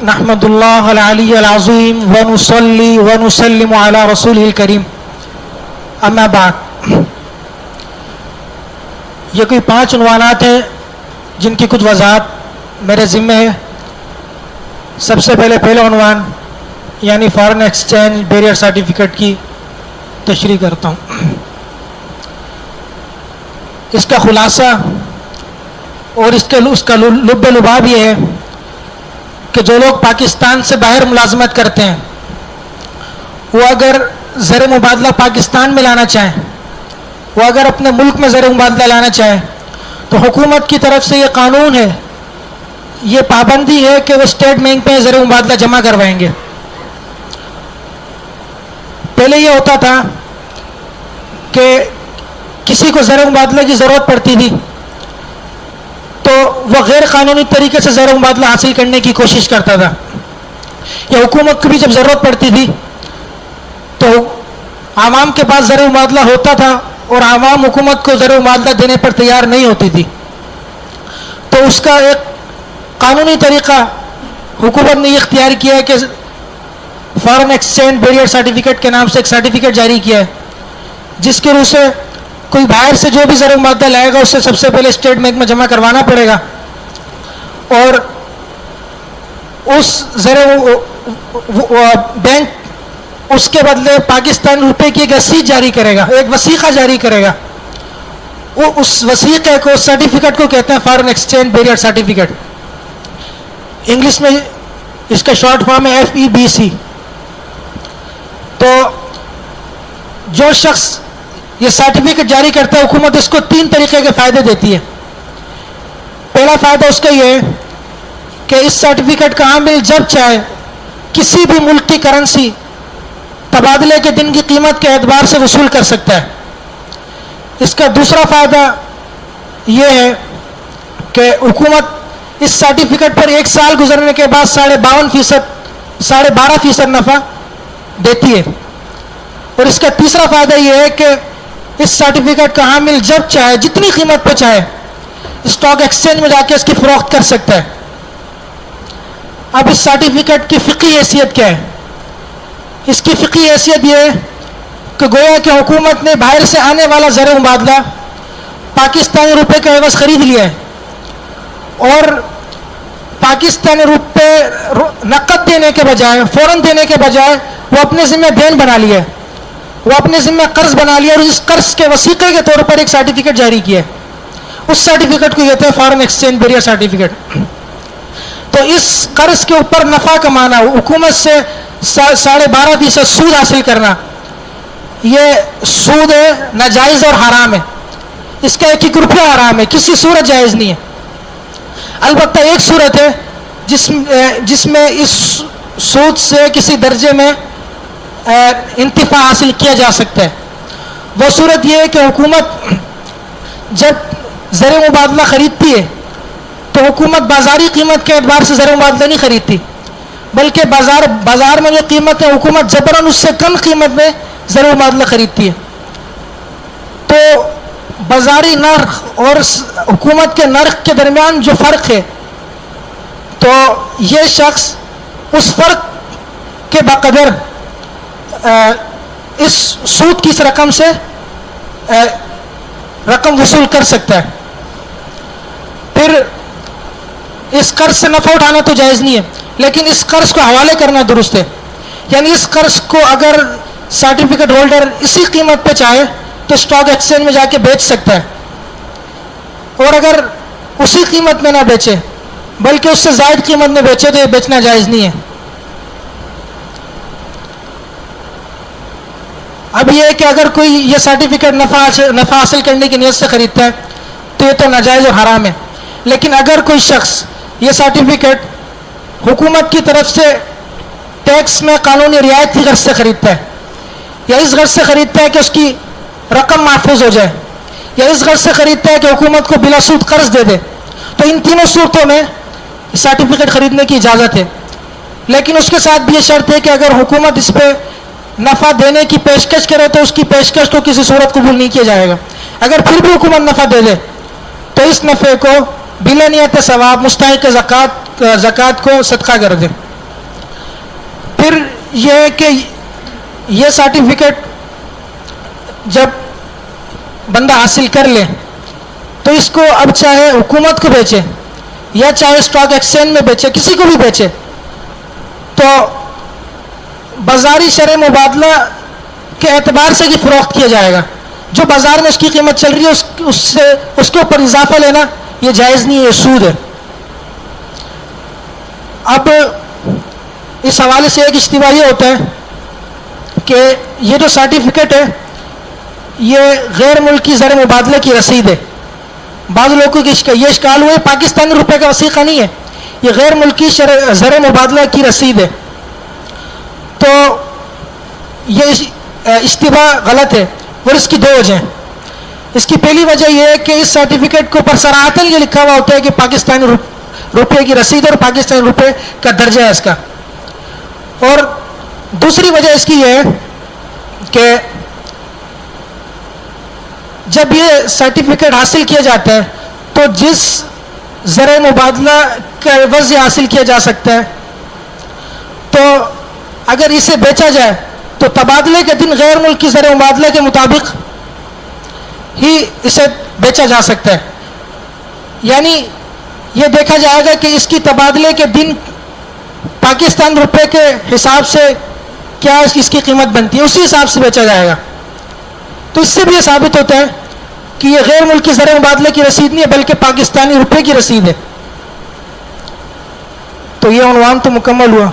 نحمد اللہ العلی العظیم ونصلی ونسلم علی رسولہ الکریم اما بعد. یہ کوئی 5 عنوانات ہیں جن کی کچھ وضاحت میرے ذمہ ہے. سب سے پہلا عنوان یعنی فارن ایکسچینج بیریئر سرٹیفکیٹ کی تشریح کرتا ہوں. اس کا خلاصہ اور اس کا لب لباب یہ ہے کہ جو لوگ پاکستان سے باہر ملازمت کرتے ہیں وہ اگر زر مبادلہ پاکستان میں لانا چاہیں، وہ اگر اپنے ملک میں زر مبادلہ لانا چاہیں تو حکومت کی طرف سے یہ قانون ہے، یہ پابندی ہے کہ وہ اسٹیٹ بینک میں زر مبادلہ جمع کروائیں گے. پہلے یہ ہوتا تھا کہ کسی کو زر مبادلہ کی ضرورت پڑتی تھی تو وہ غیر قانونی طریقے سے زر مبادلہ حاصل کرنے کی کوشش کرتا تھا، یا حکومت کو بھی جب ضرورت پڑتی تھی تو عوام کے پاس زر مبادلہ ہوتا تھا اور عوام حکومت کو زر مبادلہ دینے پر تیار نہیں ہوتی تھی، تو اس کا ایک قانونی طریقہ حکومت نے یہ اختیار کیا ہے کہ فارن ایکسچینج بیریئر سرٹیفکیٹ کے نام سے ایک سرٹیفکیٹ جاری کیا ہے، جس کے روح سے کوئی باہر سے جو بھی زر مبادلہ لائے گا اسے سب سے پہلے اسٹیٹ بینک میں جمع کروانا پڑے گا، اور اس بینک اس کے بدلے پاکستانی روپے کی ایک رسید جاری کرے گا، ایک وثیقہ جاری کرے گا. وہ اس وثیقے کو، سرٹیفکیٹ کو کہتے ہیں foreign exchange barrier certificate. English میں اس کا شارٹ فارم ہے FEBC. تو جو شخص یہ سرٹیفکیٹ جاری کرتا ہے حکومت اس کو 3 طریقے کے فائدے دیتی ہے. پہلا فائدہ اس کا یہ ہے کہ اس سرٹیفکیٹ کا حامل جب چاہے کسی بھی ملک کی کرنسی تبادلے کے دن کی قیمت کے اعتبار سے وصول کر سکتا ہے. اس کا دوسرا فائدہ یہ ہے کہ حکومت اس سرٹیفکیٹ پر 1 سال گزرنے کے بعد 12.5% نفع دیتی ہے. اور اس کا تیسرا فائدہ یہ ہے کہ اس سرٹیفکیٹ کا حامل جب چاہے جتنی قیمت پہ چاہے اسٹاک ایکسچینج میں جا کے اس کی فروخت کر سکتا ہے. اب اس سرٹیفکیٹ کی فقہی حیثیت کیا ہے؟ اس کی فقہی حیثیت یہ ہے کہ گویا کہ حکومت نے باہر سے آنے والا زر مبادلہ پاکستانی روپے کے عوض خرید لیا ہے، اور پاکستانی روپے نقد دینے کے بجائے، فوراً دینے کے بجائے وہ اپنے ذمہ دین بنا لیا ہے، وہ اپنے ذمہ قرض بنا لیا، اور اس قرض کے وثیقے کے طور پر ایک سرٹیفکیٹ جاری کیا ہے. اس سرٹیفکیٹ کو کہتے ہیں فارن ایکسچینج بیریئر سرٹیفکیٹ. تو اس قرض کے اوپر نفع کمانا، حکومت سے 12.5% سود حاصل کرنا، یہ سود ہے، ناجائز اور حرام ہے. اس کا 1 روپیہ حرام ہے، کسی صورت جائز نہیں ہے. البتہ ایک صورت ہے جس میں اس سود سے کسی درجے میں انتفاع حاصل کیا جا سکتا ہے. وہ صورت یہ ہے کہ حکومت جب زر مبادلہ خریدتی ہے تو حکومت بازاری قیمت کے اعتبار سے زر مبادلہ نہیں خریدتی، بلکہ بازار میں جو قیمت ہے حکومت جبراً اس سے کم قیمت میں زر مبادلہ خریدتی ہے. تو بازاری نرخ اور حکومت کے نرخ کے درمیان جو فرق ہے، تو یہ شخص اس فرق کے بقدر اس سود کی اس رقم سے رقم وصول کر سکتا ہے. پھر اس قرض سے نفع اٹھانا تو جائز نہیں ہے، لیکن اس قرض کو حوالے کرنا درست ہے. یعنی اس قرض کو اگر سرٹیفکیٹ ہولڈر اسی قیمت پہ چاہے تو اسٹاک ایکسچینج میں جا کے بیچ سکتا ہے، اور اگر اسی قیمت میں نہ بیچے بلکہ اس سے زائد قیمت میں بیچے تو یہ بیچنا جائز نہیں ہے. اب یہ ہے کہ اگر کوئی یہ سرٹیفکیٹ نفع حاصل کرنے کی نیت سے خریدتا ہے تو یہ تو ناجائز اور حرام ہے. لیکن اگر کوئی شخص یہ سرٹیفکیٹ حکومت کی طرف سے ٹیکس میں قانونی رعایت کی غرض سے خریدتا ہے، یا اس غرض سے خریدتا ہے کہ اس کی رقم محفوظ ہو جائے، یا اس غرض سے خریدتا ہے کہ حکومت کو بلا سود قرض دے دے، تو ان تینوں صورتوں میں سرٹیفکیٹ خریدنے کی اجازت ہے. لیکن اس کے ساتھ بھی یہ شرط ہے کہ اگر حکومت اس پہ نفع دینے کی پیشکش کرے تو اس کی پیشکش کو کسی صورت قبول نہیں کیا جائے گا. اگر پھر بھی حکومت نفع دے دے تو اس نفع کو بلا نیت ثواب مستحق زکوٰۃ کو صدقہ کر دے. یہ ہے کہ یہ سرٹیفکیٹ جب بندہ حاصل کر لے تو اس کو اب چاہے حکومت کو بیچے یا چاہے اسٹاک ایکسچینج میں بیچے، کسی کو بھی بیچے، تو بازاری شرح مبادلہ کے اعتبار سے یہ فروخت کیا جائے گا. جو بازار میں اس کی قیمت چل رہی ہے اس کے اوپر اضافہ لینا یہ جائز نہیں ہے، یہ سود ہے. اب اس حوالے سے ایک اشتباہ یہ ہوتا ہے کہ یہ جو سرٹیفکیٹ ہے یہ غیر ملکی زر مبادلے کی رسید ہے. بعض لوگوں کی یہ اشکال ہوا ہے پاکستانی روپے کا وثیقہ نہیں ہے، یہ غیر ملکی زر مبادلہ کی رسید ہے. تو یہ اشتباہ غلط ہے اور اس کی دو وجہ ہیں. اس کی پہلی وجہ یہ ہے کہ اس سرٹیفکیٹ کے اوپر صراحتاً یہ لکھا ہوا ہوتا ہے کہ پاکستانی روپے کی رسید اور پاکستانی روپے کا درجہ ہے اس کا. اور دوسری وجہ اس کی یہ ہے کہ جب یہ سرٹیفکیٹ حاصل کیا جاتا ہے تو جس زر مبادلہ کا عوض حاصل کیا جا سکتا ہے، تو اگر اسے بیچا جائے تو تبادلے کے دن غیر ملکی زر مبادلہ کے مطابق ہی اسے بیچا جا سکتا ہے. یعنی یہ دیکھا جائے گا کہ اس کی تبادلے کے دن پاکستان روپے کے حساب سے کیا اس کی قیمت بنتی ہے، اسی حساب سے بیچا جائے گا. تو اس سے بھی یہ ثابت ہوتا ہے کہ یہ غیر ملکی زر مبادلے کی رسید نہیں ہے بلکہ پاکستانی روپے کی رسید ہے. تو یہ عنوان تو مکمل ہوا.